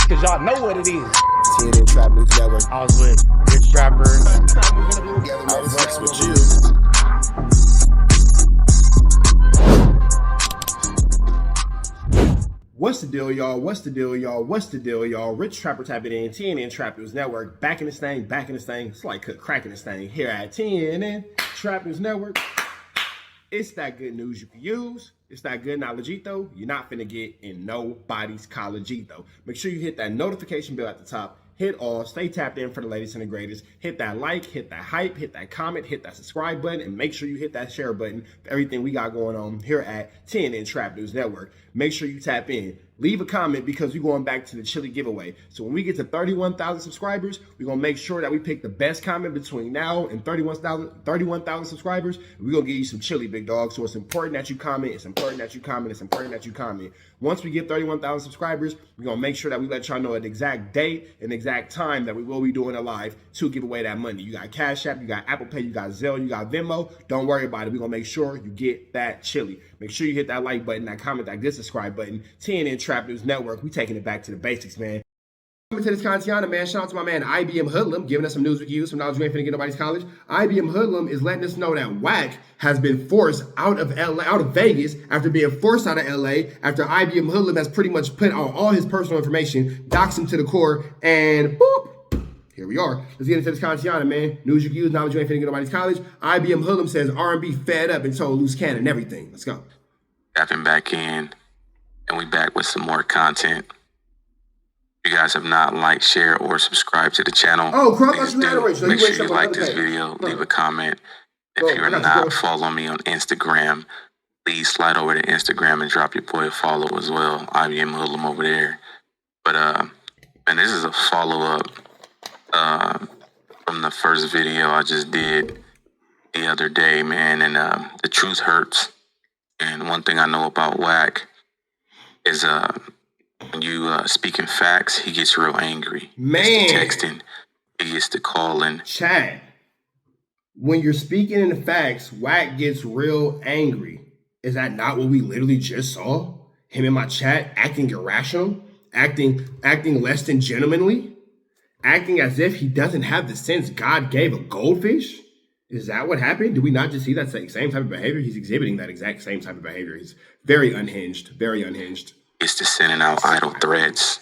cause y'all know what it is. TNN Trap LUCE Network. I was with Rich Trapper. I flex with you. What's the deal, y'all? What's the deal, y'all? What's the deal, y'all? Rich Trapper tapping in, TNN Trap LUCE Network. Back in this thing, back in this thing. It's like cracking this thing here at TNN Trap LUCE Network. It's that good news you can use. It's that good knowledge-ito you're not finna get in nobody's college-ito. Make sure you hit that notification bell at the top. Hit all, stay tapped in for the latest and the greatest. Hit that like, hit that hype, hit that comment, hit that subscribe button, and make sure you hit that share button for everything we got going on here at TNN Trap LUCE Network. Make sure you tap in. Leave a comment because we're going back to the chili giveaway. So when we get to 31,000 subscribers, we're going to make sure that we pick the best comment between now and 31,000 subscribers. We're going to give you some chili, big dog. So it's important that you comment. It's important that you comment. It's important that you comment. Once we get 31,000 subscribers, we're going to make sure that we let y'all know an exact date and exact time that we will be doing a live to give away that money. You got Cash App, you got Apple Pay, you got Zelle, you got Venmo. Don't worry about it. We're going to make sure you get that chili. Make sure you hit that like button, that comment, that good subscribe button. TNN Trap LUCE Network. We taking it back to the basics, man. Coming to this content, man. Shout out to my man IBM Hoodlum, giving us some news we can use, some knowledge we ain't finna get nobody's college. IBM Hoodlum is letting us know that Wack has been forced out of Vegas after being forced out of LA after IBM Hoodlum has pretty much put on all his personal information, doxed him to the core, and boop. Here we are. Let's get into this content, man. News you can use, knowledge you ain't finna get nobody's college. IBM Hoodlum says R&B fed up and told LUCE Cannon and everything. Let's go. Tapping back in, and we back with some more content. If you guys have not liked, shared, or subscribed to the channel, please do. Make sure you like this video, leave a comment. If you're not following me on Instagram, please slide over to Instagram and drop your boy a follow as well. IBM Hoodlum over there. But and this is a follow-up from the first video I just did the other day, man. And the truth hurts. And one thing I know about Wack is when you speaking facts, he gets real angry. Man. He gets to texting, he gets to calling. Chat. When you're speaking in the facts, Wack gets real angry. Is that not what we literally just saw? Him in my chat acting irrational, acting less than gentlemanly, acting as if he doesn't have the sense God gave a goldfish. Is that what happened? Did we not just see that same type of behavior? He's exhibiting that exact same type of behavior. He's very unhinged, very unhinged. It's just sending out idle threats.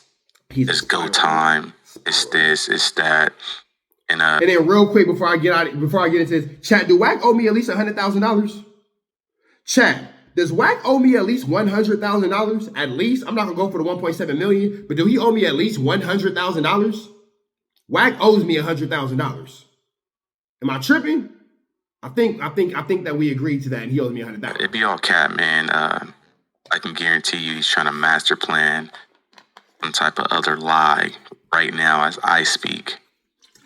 It's go time. It's this, it's that. And then real quick before I get into this, chat, do Wack owe me at least $100,000? Chat, does Wack owe me at least $100,000? At least? I'm not gonna go for the 1.7 million, but do he owe me at least $100,000? Wack owes me $100,000. Am I tripping? I think that we agreed to that, and he owes me $100,000. It'd be all cat, man. I can guarantee you he's trying to master plan some type of other lie right now as I speak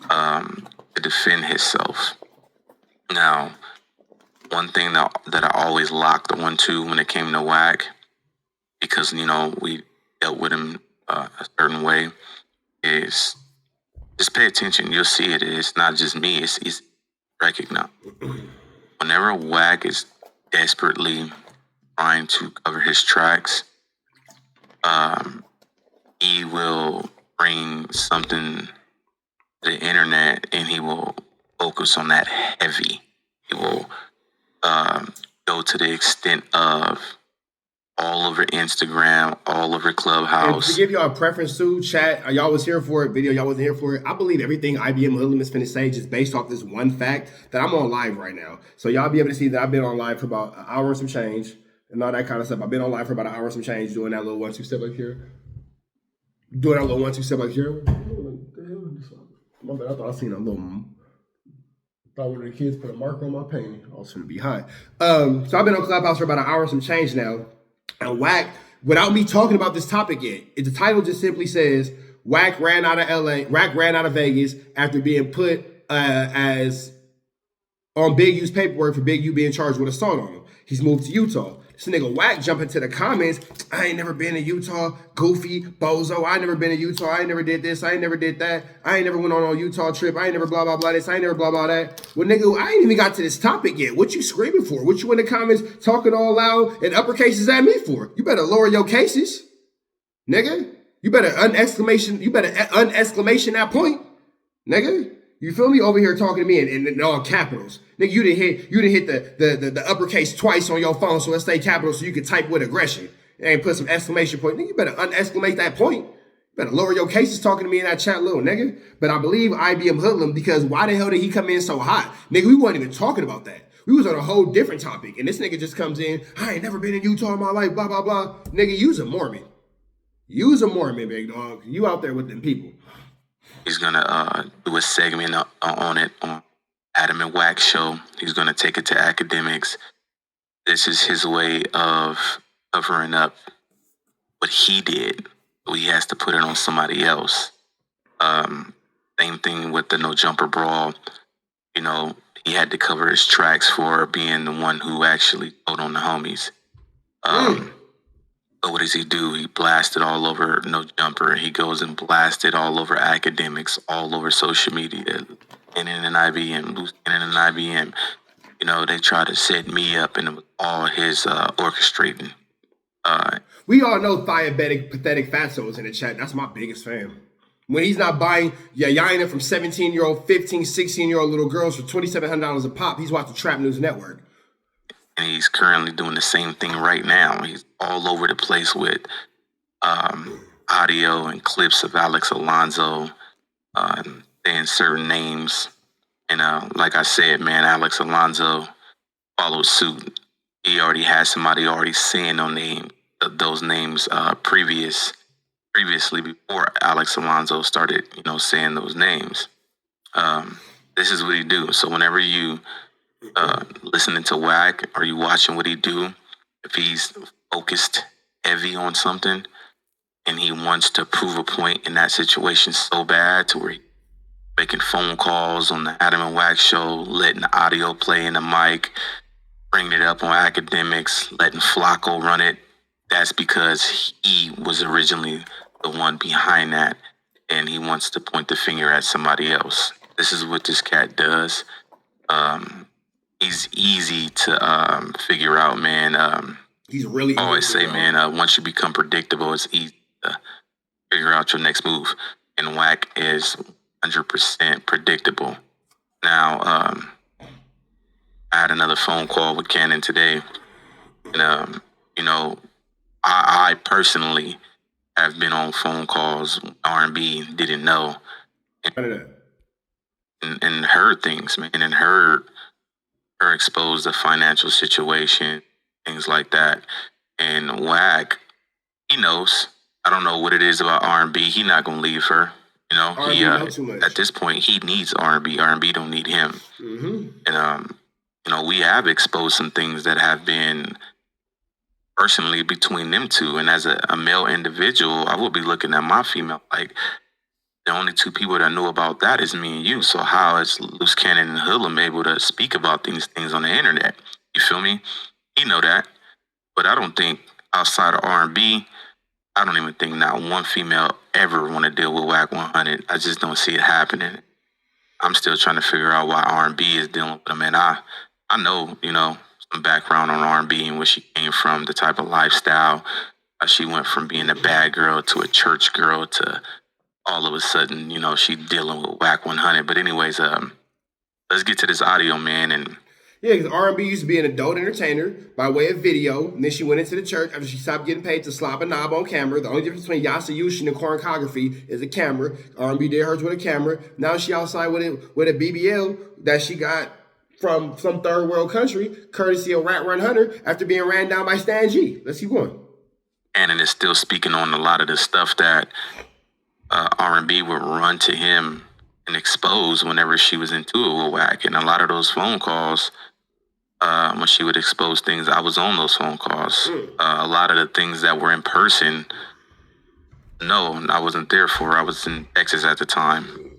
to defend himself. Now, one thing that I always locked onto when it came to Wack, because, you know, we dealt with him a certain way, is just pay attention. You'll see it. It's not just me. It's recognized. Whenever Wack is desperately trying to cover his tracks, he will bring something to the internet and he will focus on that heavy. He will go to the extent of all over Instagram, all over Clubhouse. And to give y'all a preference too, chat, y'all was here for it, video, y'all wasn't here for it. I believe everything IBM Hoodlum is finna say just based off this one fact that I'm on live right now. So y'all be able to see that I've been on live for about an hour and some change and all that kind of stuff. I've been on live for about an hour and some change doing that little 1-2 step like here. Doing that little 1-2 step like here. My bad, I thought I seen a little... Thought one of the kids put a marker on my painting. I was finna be high. So I've been on Clubhouse for about an hour and some change now. And Wack, without me talking about this topic yet, the title just simply says, Wack ran out of Vegas after being put as on Big U's paperwork for Big U being charged with assault on him. He's moved to Utah. This nigga Wack jump into the comments, I ain't never been to Utah, goofy, bozo, I ain't never been to Utah, I ain't never did this, I ain't never did that, I ain't never went on a Utah trip, I ain't never blah, blah, blah this, I ain't never blah, blah, that. Well, nigga, I ain't even got to this topic yet. What you screaming for? What you in the comments talking all loud and uppercases at me for? You better lower your cases, nigga. You better unexclamation that point, nigga. You feel me? Over here talking to me in all capitals. Nigga, you didn't hit the uppercase twice on your phone, so let's say capital so you can type with aggression. And put some exclamation point. Nigga, you better unexclamate that point. You better lower your cases talking to me in that chat, little nigga. But I believe IBM hoodlum because why the hell did he come in so hot? Nigga, we weren't even talking about that. We was on a whole different topic. And this nigga just comes in, I ain't never been in Utah in my life, blah, blah, blah. Nigga, you's a Mormon. You's a Mormon, big dog. You out there with them people. He's gonna do a segment on it on Adam and Wack show. He's gonna take it to academics. This is his way of covering up what he did. So he has to put it on somebody else. Same thing with the No Jumper Brawl. You know, he had to cover his tracks for being the one who actually told on the homies. So what does he do? He blasted all over No Jumper. He goes and blasted all over academics, all over social media, and in an IBM, LUCE Cannon and IBM. You know, they try to set me up, and it was all his orchestrating. We all know Diabetic Pathetic Fatso's in the chat. That's my biggest fan. When he's not buying yayaina from 17-year-old, 15, 16-year-old little girls for $2,700 a pop, he's watching Trap News Network. And he's currently doing the same thing right now. He's all over the place with audio and clips of Alex Alonso saying certain names. And like I said, man, Alex Alonso followed suit. He already had somebody already saying those names previously before Alex Alonso started, you know, saying those names. This is what he do. So whenever you listening to Wack, are you watching what he do? If he's focused heavy on something and he wants to prove a point in that situation so bad to where he's making phone calls on the Adam and Wack show, letting the audio play in the mic, bringing it up on academics, letting Flacco run it, that's because he was originally the one behind that and he wants to point the finger at somebody else. This is what this cat does. He's easy to figure out, man. He's really I always say, man, once you become predictable, it's easy to figure out your next move. And Wack is 100% predictable. Now, I had another phone call with Cannon today. And, you know, I personally have been on phone calls, R&B, didn't know. And heard things, man, and heard her expose the financial situation, things like that. And Wack, he knows. I don't know what it is about R&B. He not gonna leave her. You know, he at this point he needs R&B. R&B don't need him. And you know, we have exposed some things that have been personally between them two. And as a male individual, I will be looking at my female like, the only two people that know about that is me and you. So how is LUCE Cannon and Hoodlum able to speak about these things on the internet? You feel me? He know that. But I don't think outside of R&B, I don't even think not one female ever want to deal with Wack 100. I just don't see it happening. I'm still trying to figure out why R&B is dealing with them. And I know, you know, some background on R&B and where she came from, the type of lifestyle. She went from being a bad girl to a church girl to all of a sudden, you know, she dealing with Wack 100. But anyways, let's get to this audio, man. And yeah, because R&B used to be an adult entertainer by way of video, and then she went into the church after she stopped getting paid to slap a knob on camera. The only difference between Yasa Yushin and choreography is a camera. R&B did hers with a camera. Now she outside with a BBL that she got from some third world country, courtesy of Rat Run Hunter, after being ran down by Stan G. Let's keep going. And is still speaking on a lot of the stuff that R&B would run to him and expose whenever she was into it with Wack. And a lot of those phone calls, when she would expose things, I was on those phone calls. A lot of the things that were in person, no, I wasn't there for. I was in Texas at the time.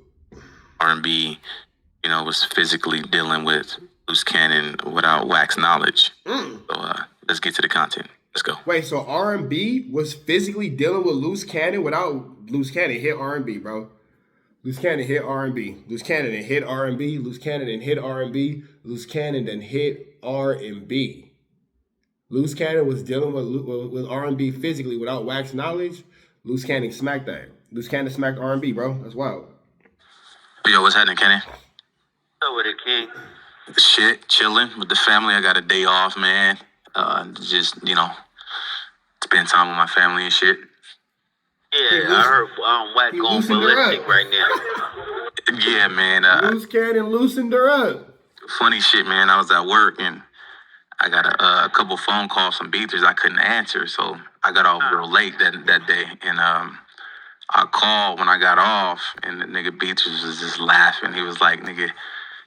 R&B, you know, was physically dealing with LUCE Cannon without Wack's knowledge. So let's get to the content. Let's go. Wait, so R&B was physically dealing with LUCE Cannon without LUCE Cannon hit R&B, bro. LUCE Cannon hit R&B. LUCE Cannon and hit R&B. LUCE Cannon and hit R&B. LUCE Cannon and hit R&B. LUCE Cannon was dealing with R&B physically without Wack's knowledge. LUCE Cannon smacked that. LUCE Cannon smacked R&B, bro. That's wild. Yo, what's happening, Kenny? What's with it, King? Shit, chilling with the family. I got a day off, man. Just, spend time with my family and shit. Yeah, I heard Wack going loosened her ballistic up. right now. Yeah, man. LUCE Cannon loosened her up. Funny shit, man. I was at work and I got a couple phone calls from beaters I couldn't answer, so I got off real late that day. And I called when I got off, and the nigga beaters was just laughing. He was like, nigga,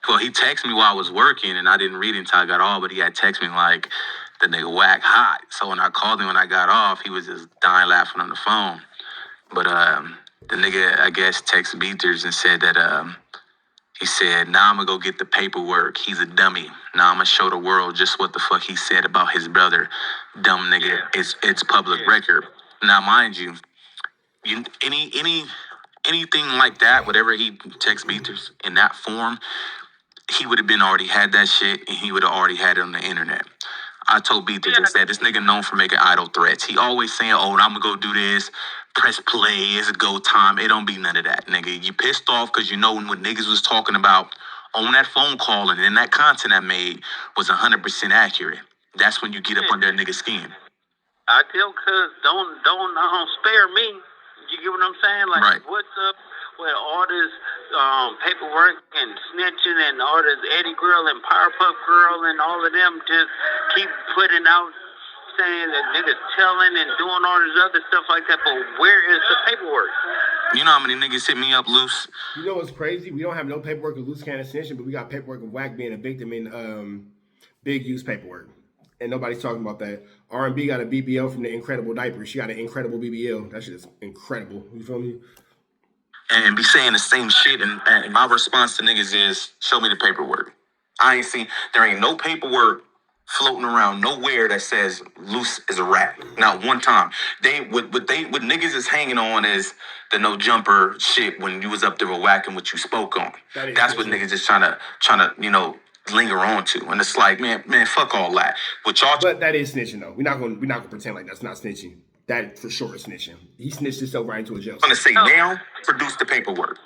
well, he texted me while I was working, and I didn't read it until I got off, but he had texted me like, the nigga Wack hot. So when I called him when I got off, he was just dying laughing on the phone. But the nigga, I guess, texted beaters and said that he said, now I'm gonna go get the paperwork. He's a dummy. Now I'm gonna show the world just what the fuck he said about his brother. Dumb nigga. It's public record. Now, mind you, anything like that, whatever he text beaters in that form, he would have been already had that shit, and he would have already had it on the internet. I told beaters, I said, this nigga known for making idle threats. He always saying, oh, I'm gonna go do this, press play, it's go time. It don't be none of that, nigga. You pissed off because you know what niggas was talking about on that phone call and then that content I made was 100% accurate. That's when you get up under a nigga's skin. I tell cuz don't spare me. You get what I'm saying? Like, Right. What's up with all this paperwork and snitching and all this Eddie Girl and Powerpuff Girl and all of them just keep putting out saying that niggas telling and doing all this other stuff like that, but where is the paperwork? You know how many niggas hit me up, Luce? You know what's crazy? We don't have no paperwork of LUCE Cannon snitching, but we got paperwork of Wack being a victim in big use paperwork. And nobody's talking about that. R&B got a BBL from the Incredible Diaper. She got an incredible BBL. That shit is incredible. You feel me? And be saying the same shit, and my response to niggas is, show me the paperwork. There ain't no paperwork floating around nowhere that says LUCE is a rat. Not one time. What niggas is hanging on is the no jumper shit when you was up there with Wack and what you spoke on. That's what niggas is trying to linger on to. And it's like, man, fuck all that. But that is snitching though. We're not gonna pretend like that's not snitching. That for sure is snitching. He snitched himself right into a jail. I'm gonna say now, produce the paperwork.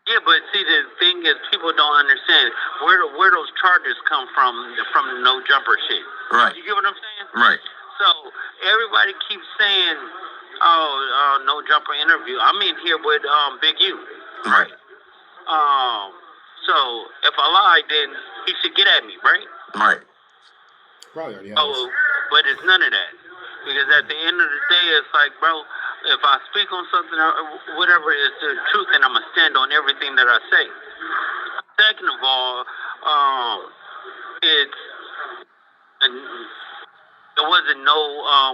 Yeah, but see, the thing is, people don't understand where those charges come from the no jumper shit. Right. You get what I'm saying? Right. So everybody keeps saying, "Oh, no jumper interview." I'm in here with Big U. Right. So if I lie, then he should get at me, right? Right. Probably already has. Oh, but it's none of that. Because at the end of the day, it's like, bro, if I speak on something or whatever is the truth, then I'm going to stand on everything that I say. Second of all, there wasn't no,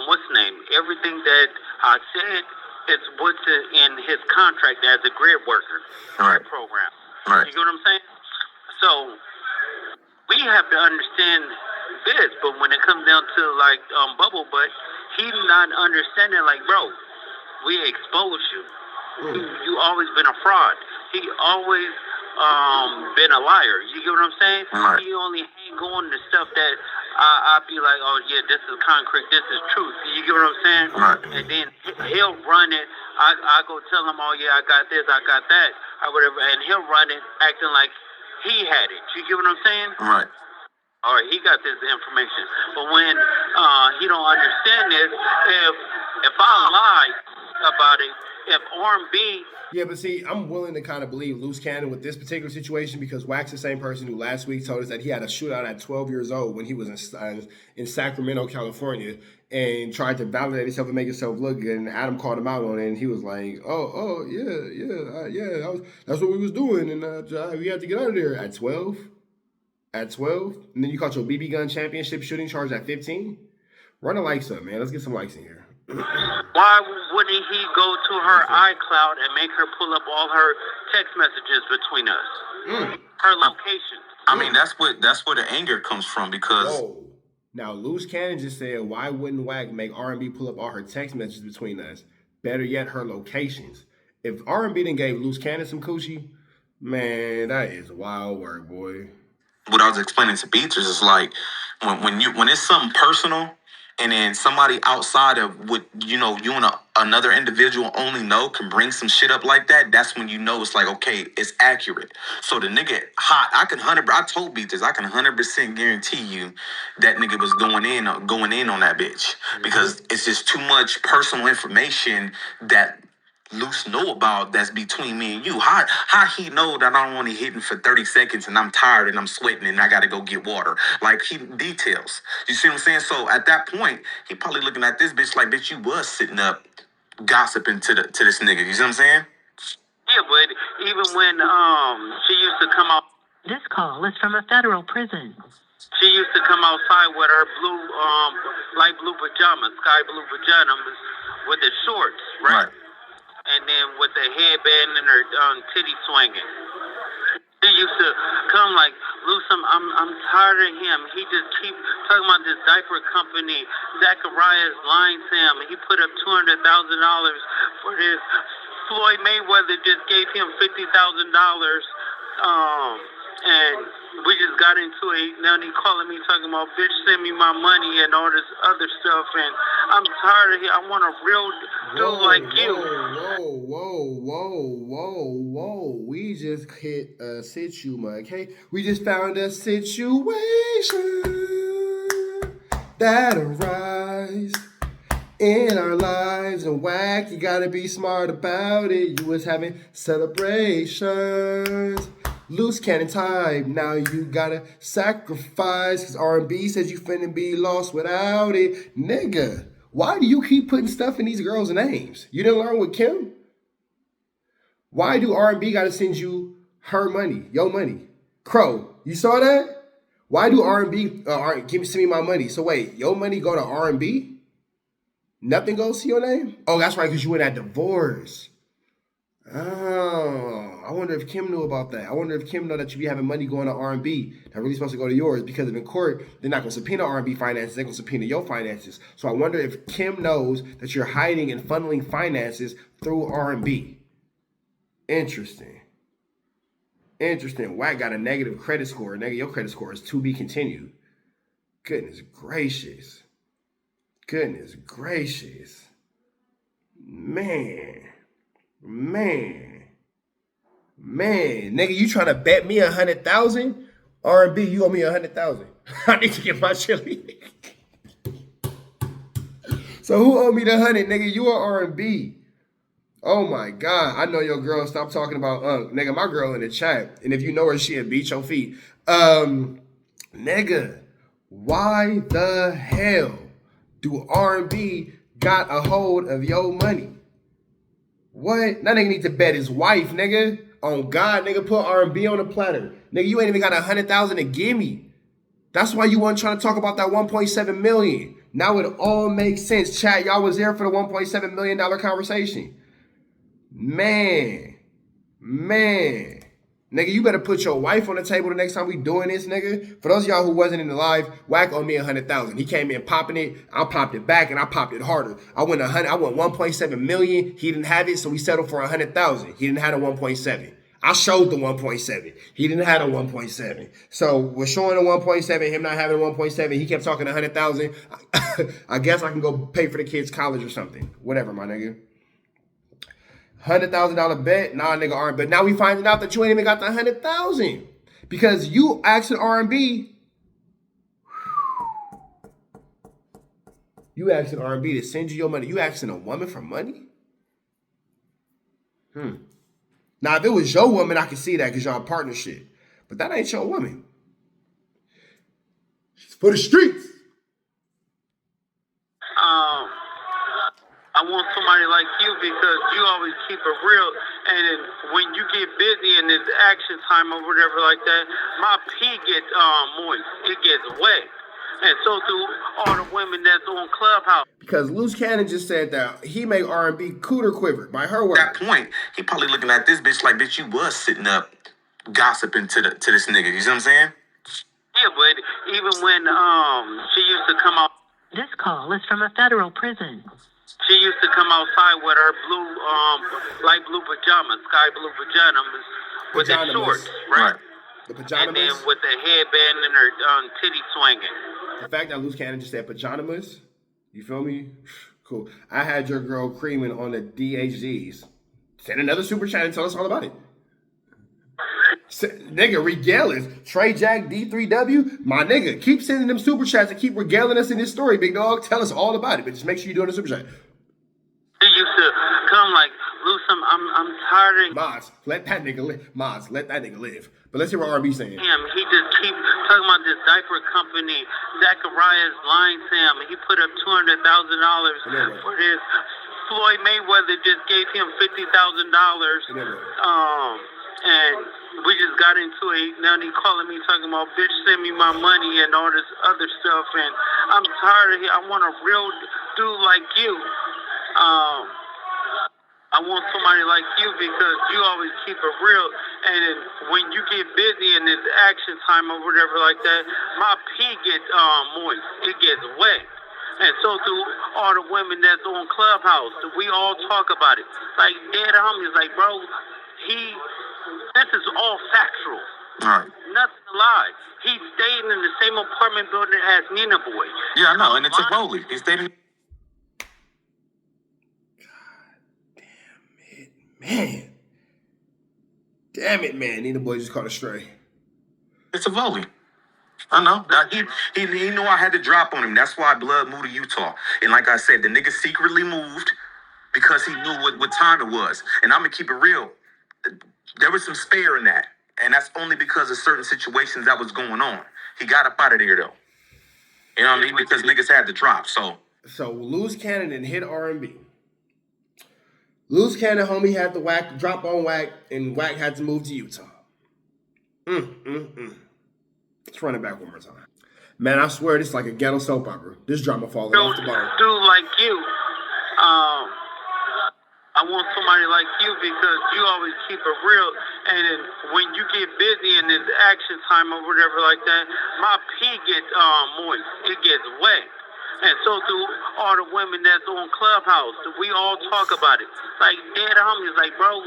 what's the name? Everything that I said is what's in his contract as a grid worker program. Right. You get what I'm saying? So we have to understand this, but when it comes down to like Bubble Butt, he's not understanding. Like, bro, we exposed you. You always been a fraud. He always been a liar. You get what I'm saying? Right. He only hang on to stuff that I be like, oh yeah, this is concrete. This is truth. You get what I'm saying? Right. And then he'll run it. I go tell him, oh yeah, I got this, I got that, or whatever, and he'll run it acting like he had it. You get what I'm saying? Right. All right, he got this information. But when he don't understand this, if I lie about it, if R&B... Yeah, but see, I'm willing to kind of believe LUCE Cannon with this particular situation because Wack's the same person who last week told us that he had a shootout at 12 years old when he was in Sacramento, California, and tried to validate himself and make himself look good. And Adam called him out on it, and he was like, that's what we was doing, and we had to get out of there at 12. At 12, and then you caught your BB gun championship shooting charge at 15. Run the likes up, man. Let's get some likes in here. Why wouldn't he go to her iCloud and make her pull up all her text messages between us? Her location. I mean, that's where the anger comes from because. Whoa. Now, LUCE Cannon just said, why wouldn't Wack make R&B pull up all her text messages between us? Better yet, her locations. If R&B done gave LUCE Cannon some coochie, man, that is wild work, boy. What I was explaining to Beaters is like when it's something personal and then somebody outside of what you and another individual only know can bring some shit up like that, that's when you know it's like, okay, it's accurate. So the nigga hot, I told Beat this, I can 100% guarantee you that nigga was going in on that bitch, because it's just too much personal information that LUCE know about that's between me and you. How he know that I don't want to hit him for 30 seconds and I'm tired and I'm sweating and I gotta go get water? Like, he details. You see what I'm saying? So at that point, he probably looking at this bitch like, bitch, you was sitting up gossiping to this nigga. You see what I'm saying? Yeah, but even when she used to come out, This call is from a federal prison. she used to come outside with her blue, light blue pajamas, sky blue pajamas, with the shorts, right? And then with the headband and her titty swinging. He used to come like, LUCE, I'm tired of him. He just keep talking about this diaper company. Zachariah's lying to him. He put up $200,000 for this. Floyd Mayweather just gave him $50,000. And we just got into it. Now he calling me talking about, bitch, send me my money and all this other stuff. And I'm tired of it. I want a real dude like you. Whoa. We just hit a situation, okay? We just found a situation that arises in our lives. And Wack, you gotta be smart about it. You was having celebrations. LUCE Cannon time. Now you gotta sacrifice, because R&B says you finna be lost without it. Nigga, why do you keep putting stuff in these girls' names? You didn't learn with Kim? Why do R&B gotta send you her money, your money? Crow, you saw that? Why do R&B send me my money? So wait, your money go to R&B? Nothing goes to your name? Oh, that's right, because you went at divorce. Oh, I wonder if Kim knew about that. I wonder if Kim know that you be having money going to R&B that really supposed to go to yours, because if in court, they're not going to subpoena R&B finances, they're going to subpoena your finances. So I wonder if Kim knows that you're hiding and funneling finances through R&B. Interesting. Wack got a negative credit score. Nigga, your credit score is to be continued. Goodness gracious. Man, nigga, you trying to bet me 100,000? R&B, you owe me 100,000. I need to get my chili. So who owe me the 100, nigga? You are R&B. Oh my God, I know your girl. Stop talking about nigga. My girl in the chat, and if you know her, she'll beat your feet. Nigga, why the hell do R&B got a hold of your money? What? That nigga need to bet his wife, nigga. On God, nigga, put R&B on the platter. Nigga, you ain't even got 100,000 to give me. That's why you weren't trying to talk about that 1.7 million. Now it all makes sense. Chat, y'all was there for the $1.7 million conversation. Man. Nigga, you better put your wife on the table the next time we doing this, nigga. For those of y'all who wasn't in the live, Wack owed me 100,000. He came in popping it. I popped it back and I popped it harder. I went 1.7 million. He didn't have it, so we settled for 100,000. He didn't have a 1.7. I showed the 1.7. He didn't have a 1.7. So we're showing a 1.7, him not having a 1.7. He kept talking 100,000. I guess I can go pay for the kids' college or something. Whatever, my nigga. $100,000 bet, nah, nigga, R&B. But now we finding out that you ain't even got the 100,000 because you asking R&B. You asking R&B to send you your money. You asking a woman for money? Now, if it was your woman, I can see that because y'all in partnership. But that ain't your woman. She's for the streets. I want somebody like you because you always keep it real. And when you get busy and it's action time or whatever like that, my pee gets moist. It gets wet. And so do all the women that's on Clubhouse. Because LUCE Cannon just said that he made R&B cooter quiver by her word. At that point, he probably looking at this bitch like, bitch, you was sitting up gossiping to this nigga. You see what I'm saying? Yeah, but even when she used to come out. This call is from a federal prison. She used to come outside with her blue, light blue pajamas, sky blue pajamas, with the shorts, right? The pajamas. And then with the headband and her titty swinging. The fact that LUCE Cannon just said pajamas. You feel me? Cool. I had your girl creaming on the DHGs. Send another super chat and tell us all about it. Nigga, regale us. Trey Jack D3W, my nigga, keep sending them super chats and keep regaling us in this story, big dog. Tell us all about it, but just make sure you're doing the super chat. He used to come like, Luce, I'm tired of Mods, let that nigga live. Mods, let that nigga live. But let's hear what R&B saying. him. He just keep talking about this diaper company. Zachariah's lying to him. He put up $200,000 for this. Floyd Mayweather just gave him $50,000. And we just got into it. Now he calling me talking about, bitch, send me my money and all this other stuff. And I'm tired of it. I want a real dude like you. I want somebody like you because you always keep it real. And when you get busy and it's action time or whatever like that, my pee gets moist. It gets wet. And so do all the women that's on Clubhouse. We all talk about it. Like, dead homies, like, bro, this is all factual. All right. Nothing to lie. He stayed in the same apartment building as Nina Boy. Yeah, I know, and it's a Foley. He stayed in. Man. Damn it, man. Nina Boy just caught a stray. It's a volley. I know. He knew I had to drop on him. That's why Blood moved to Utah. And like I said, the nigga secretly moved because he knew what time it was. And I'm going to keep it real. There was some spare in that. And that's only because of certain situations that was going on. He got up out of there, though. You know what I mean? Because niggas had to drop, so. So, LUCE Cannon and hit R&B. LUCE Cannon, homie, had the Wack, drop on Wack, and Wack had to move to Utah. Let's run it back one more time. Man, I swear this is like a ghetto soap opera. This drama falling off the bone. Dude like you, I want somebody like you because you always keep it real. And when you get busy and it's action time or whatever like that, my pee gets moist. It gets wet. And so do all the women that's on Clubhouse. We all talk about it. Like, dead homies, like, bro,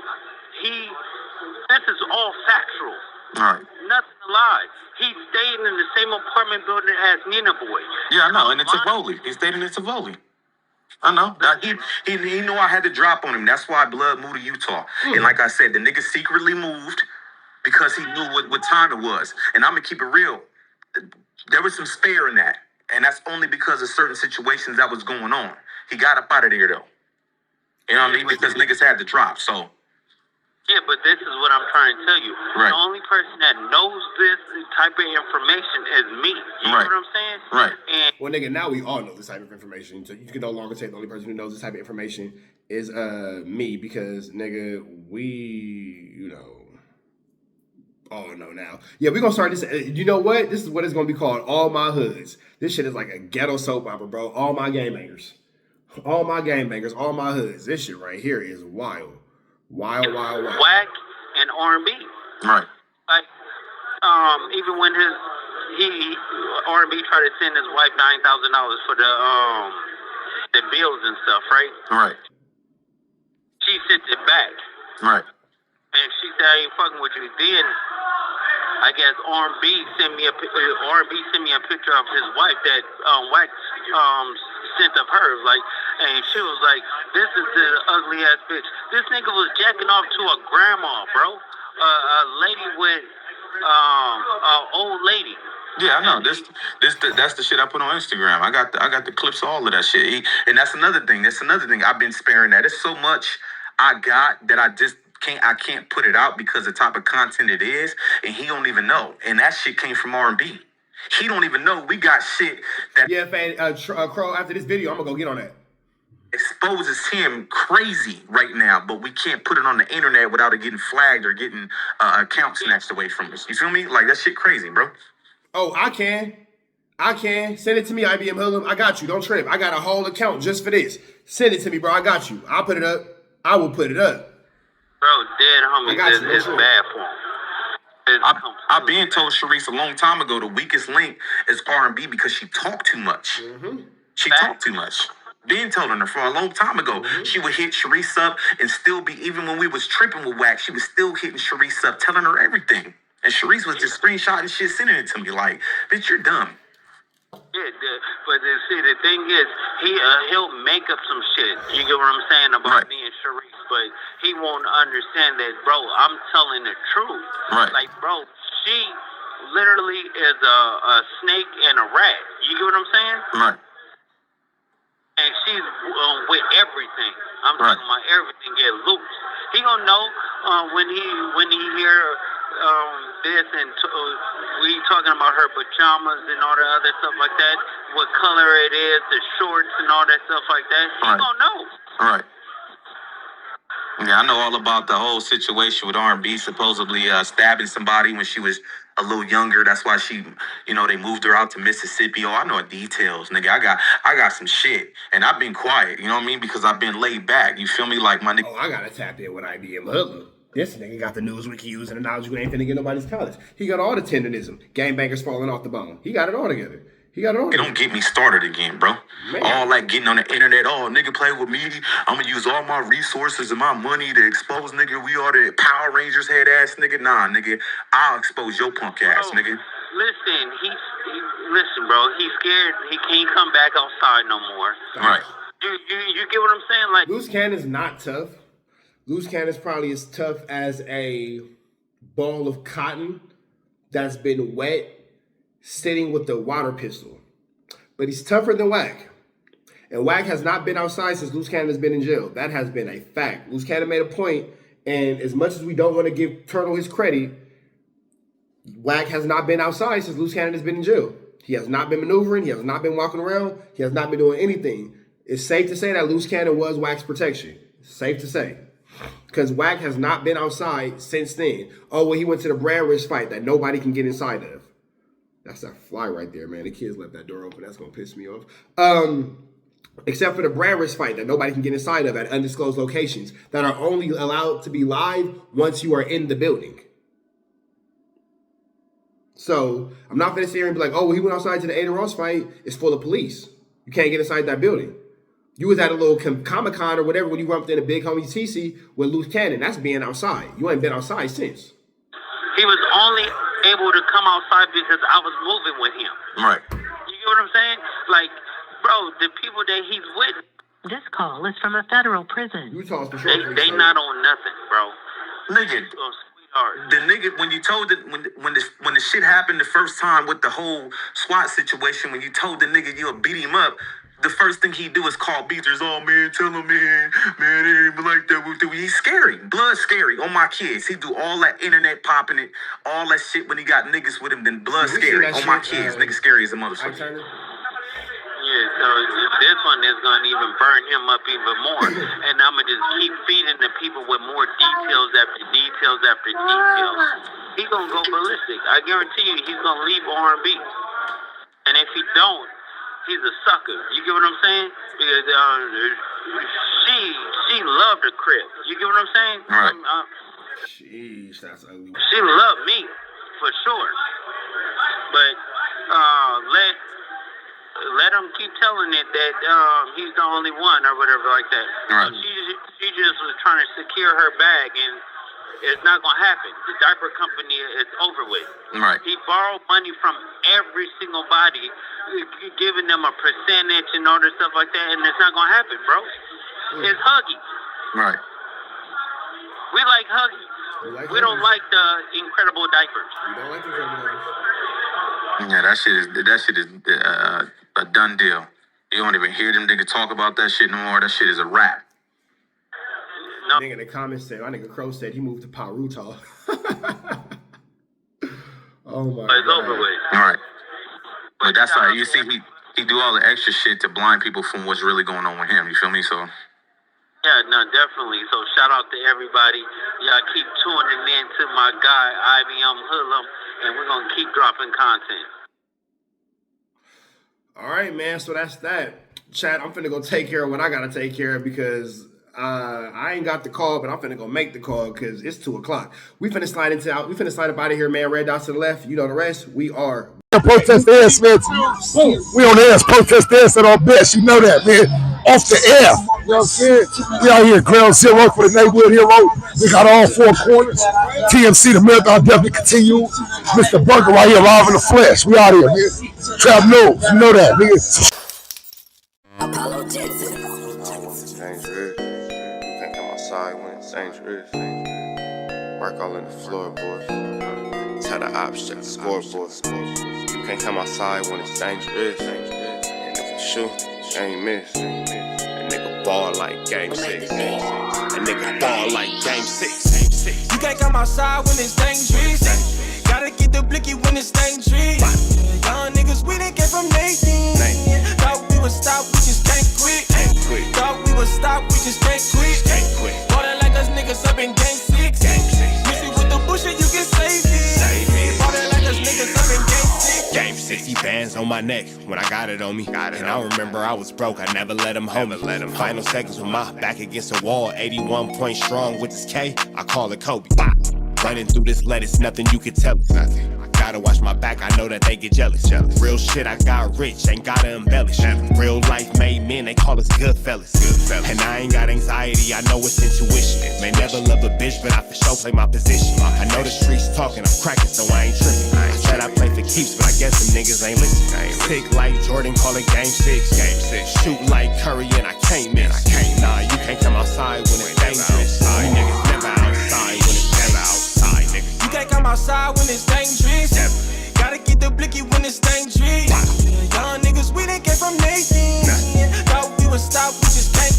this is all factual. All right. Nothing to lie. He stayed in the same apartment building as Nina Boy. Yeah, I know, and it's a volley. He stayed in it's a volley. I know. He knew I had to drop on him. That's why Blood moved to Utah. And like I said, the nigga secretly moved because he knew what time it was. And I'm going to keep it real. There was some spare in that. And that's only because of certain situations that was going on. He got up out of there, though. You know what I mean? Because niggas had to drop, so. Yeah, but this is what I'm trying to tell you. Right. The only person that knows this type of information is me. You know what I'm saying? Right. And Well, nigga, now we all know this type of information. So you can no longer say the only person who knows this type of information is me because, nigga, we, all know now. Yeah, we're going to start this. You know what? This is what it's going to be called. All My Hoods. This shit is like a ghetto soap opera, bro. All my game bangers. All my game bangers. All my hoods. This shit right here is wild. Wild. Wack and R&B. Right. Like, even when R&B tried to send his wife $9,000 for the bills and stuff, right? Right. She sent it back. Right. And she said, I ain't fucking with you. Then I guess R&B sent me a picture of his wife that Wack sent of her. Like, and she was like, "This is the ugly ass bitch." This nigga was jacking off to a grandma, bro. A lady with an old lady. Yeah, I know. That's the shit I put on Instagram. I got the clips of all of that shit. And that's another thing. I've been sparing that. It's so much I got that I can't put it out because the type of content it is, and he don't even know. And that shit came from R&B. He don't even know we got shit that Crow, after this video, I'm gonna go get on that. Exposes him crazy right now, but we can't put it on the internet without it getting flagged or getting account snatched away from us. You feel me? Like, that shit crazy, bro. Oh, I can. Send it to me, IBM Hoodlum. I got you. Don't trip. I got a whole account just for this. Send it to me, bro. I got you. I'll put it up. I will put it up. Bro, dead homie, it's bad for him. I've been told Sharice a long time ago the weakest link is R&B because she talked too much. She talked too much. Been telling her for a long time ago. She would hit Sharice up and still be, even when we was tripping with Wack, she was still hitting Sharice up, telling her everything. And Sharice was just screenshotting shit, sending it to me like, bitch, you're dumb. But see, the thing is, he'll make up some shit. You get what I'm saying about Right. being Sharice, but he won't understand that, bro. I'm telling the truth. Right. Like, bro, she literally is a snake and a rat. You get what I'm saying? Right. And she's with everything. I'm Right. talking about everything get loose. He gonna know when he hear this and we talking about her pajamas and all the other stuff like that. What color it is, the shorts and all that stuff like that. He Right. gonna know. Right. Yeah, I know all about the whole situation with R&B supposedly stabbing somebody when she was a little younger. That's why she, they moved her out to Mississippi. Oh, I know details, nigga. I got some shit, and I've been quiet. You know what I mean? Because I've been laid back. You feel me? Like my nigga. Oh, I gotta tap in with IBM Hoodlum. This nigga got the news wiki using the knowledge we ain't finna get nobody's college. He got all the tendonism. Gangbangers falling off the bone. He got it all together. He got it all together. Don't get me started again, bro. Man. All that getting on the internet. Oh, nigga play with me. I'm gonna use all my resources and my money to expose nigga. We are the Power Rangers head ass nigga. Nah, nigga. I'll expose your punk ass, nigga. Listen, listen, bro. He's scared. He can't come back outside no more. Right. You get what I'm saying? Like, LUCE Cannon's not tough. LUCE Cannon's probably as tough as a ball of cotton that's been wet sitting with the water pistol. But he's tougher than Wack. And Wack has not been outside since LUCE Cannon has been in jail. That has been a fact. LUCE Cannon made a point, and as much as we don't want to give Turtle his credit, Wack has not been outside since LUCE Cannon has been in jail. He has not been maneuvering. He has not been walking around. He has not been doing anything. It's safe to say that LUCE Cannon was Wack's protection. Safe to say. Because Wack has not been outside since then. Oh, well, he went to the Bradridge fight that nobody can get inside of. That's that fly right there, man. The kids left that door open. That's going to piss me off. Except for the Bradridge fight that nobody can get inside of at undisclosed locations that are only allowed to be live once you are in the building. So I'm not going to sit here and be like, oh, well, he went outside to the Ada Ross fight. It's full of police. You can't get inside that building. You was at a little Comic-Con or whatever when you went up there in a big homie TC with LUCE Cannon. That's being outside. You ain't been outside since. he was only able to come outside because I was moving with him. Right. You get what I'm saying? Like, bro, the people that he's with, This call is from a federal prison. Utah's for sure. they not on nothing, bro. Nigga, Oh, sweetheart. the nigga, when you told it, when the shit happened the first time with the whole SWAT situation, when you told the nigga you'll beat him up, the first thing he do is call Beaters. Oh man, tell him man, it ain't even like that. He's scary, blood scary on my kids. He do all that internet popping it, all that shit when he got niggas with him. Then blood scary on my kids. Nigga scary as a motherfucker. Yeah, so this one is going to even burn him up even more. And I'm going to just keep feeding the people with more details after details after details. He's going to go ballistic. I guarantee you he's going to leave R&B. And if he don't, he's a sucker. You get what I'm saying? Because she loved the crib. You get what I'm saying? Right. Jeez, that's ugly. She loved me, for sure. But let him keep telling it that he's the only one or whatever like that. Right. So she just was trying to secure her bag, and it's not going to happen. The diaper company is over with. Right. He borrowed money from every single body, giving them a percentage and all this stuff like that, and it's not going to happen, bro. It's Huggies. Right. We like Huggies. We don't like the incredible diapers. You don't like the diapers. Yeah, that shit is a done deal. You don't even hear them niggas talk about that shit no more. That shit is a wrap. No. Nigga in the comments said, my nigga Crow said he moved to Paruta. Oh my It's God. over with. All right. But that's how you see he do all the extra shit to blind people from what's really going on with him. You feel me? So Yeah, no, definitely. So shout out to everybody. Y'all keep tuning in to my guy, IBM Hoodlum, and we're going to keep dropping content. All right, man. So that's that. Chat, I'm finna go take care of what I gotta take care of because I ain't got the call, but I'm finna go make the call because it's 2:00. We finna slide up out of here, man. Red dots to the left. You know the rest. We are. Protest the ass, man. We on the ass, protest the ass at our best. You know that, man. off the air. You know what I'm saying? We out here, ground zero for the neighborhood hero. We got all four corners. TMC, the marathon definitely continues. Mr. Burger right here, live in the flesh. We out here, man. Trap knows, you know that, nigga. Dangerous. You can't come outside when it's dangerous. Work all in the floorboard. Tell the ops, check the scoreboard. You can't come outside when it's dangerous. And if you shoot, you ain't miss. A nigga ball like game 6. A nigga ball like game 6. You can't come outside when it's dangerous. Gotta get the blicky when it's dangerous. Young niggas, we didn't get from Nathan. Thought we would stop, we just can't quit. Thought we would stop, we just can't quit. Ballin' like us niggas up in game 6. Missy with the bullshit, you can save it. Ballin' like us niggas up in game 6. Game 60 bands on my neck when I got it on me. And I remember I was broke, I never let them hold me. Final seconds with my back against the wall. 81 point strong with this K, I call it Kobe. Running through this lettuce, nothing you can tell us. Gotta watch my back, I know that they get jealous. Real shit, I got rich, ain't gotta embellish. Real life made men, they call us good fellas. And I ain't got anxiety, I know it's intuition. May never love a bitch, but I for sure play my position. I know the streets talking, I'm cracking, so I ain't tripping. I said I play for keeps, but I guess them niggas ain't listening. Sick like Jordan, call it game 6. Shoot like Curry and I can't miss. Nah, you can't come outside when it's dangerous. You niggas never outside when it's outside, nigga. You can't come outside when it's dangerous. Gotta get the blicky when it's dangerous. Young niggas, we didn't get from Nathan. Thought we would stop, we just can't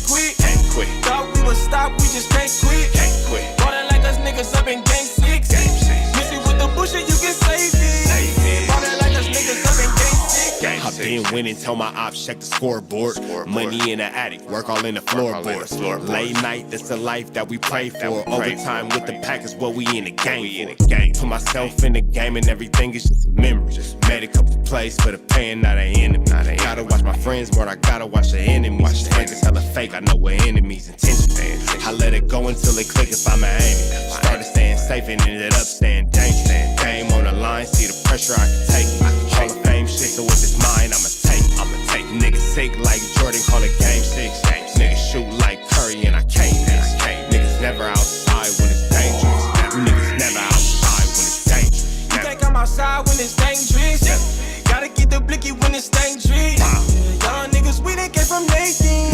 quit. Thought we would stop, we just can't quit. Ballin' like us niggas up in game 6. Missy with the bullshit, you can save it. Ballin' like us niggas up in game 6. I've been winning, tell my ops check the scoreboard. Money in the attic, work all in the floorboards. Late night, that's the life that we pray for. Overtime with the pack is what we in the game for. Put myself in the game and everything is just a memory. Made a couple plays for the pain, not an enemy. Gotta watch my friends more, I gotta watch the enemies. Friends is hella fake, I know we're enemies' intentions. I let it go until it click if I'm an aiming. Started staying safe and ended up staying dangerous. Game on the line, see the pressure I can take. Hall of Fame shit, so if it's mine, I'ma take. Niggas sick like Jordan, call it game 6. Niggas shoot like Curry and I can't miss. Niggas never outside when it's dangerous. Niggas never outside when it's dangerous. You can't come outside when it's dangerous. Gotta get the blicky when it's dangerous. Young niggas, we didn't get from Nathan.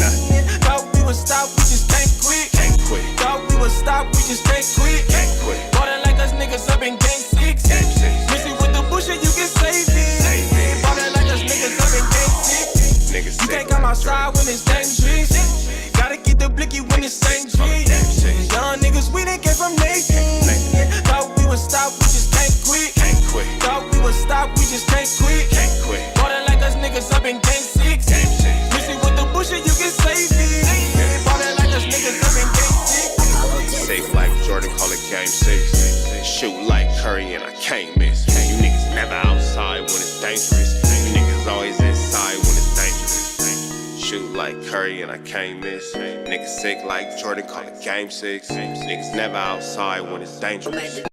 Thought we would stop, we just can't quit. Thought we would stop, we just can't quit. Ballin' like us niggas up in game 6. Missy with the bullshit, you can save it. Ballin' like us niggas up in game 6. You can't come outside when it's dangerous. Gotta get the blicky when it's dangerous. Young niggas, we didn't get from Nathan. Thought we would stop, we just can't quit. Thought we would stop, we just can't quit. Ballin' like us niggas up in game 6. Missy with the bullshit, you can save it. Ballin' like us niggas up in game 6. Sick like Jordan, call it game 6. Shoot like Curry and I can't miss. You niggas never outside when it's dangerous. You niggas always inside when it's dangerous. Shoot like Curry and I can't miss. Niggas sick like Jordan, call it game 6. Niggas never outside when it's dangerous.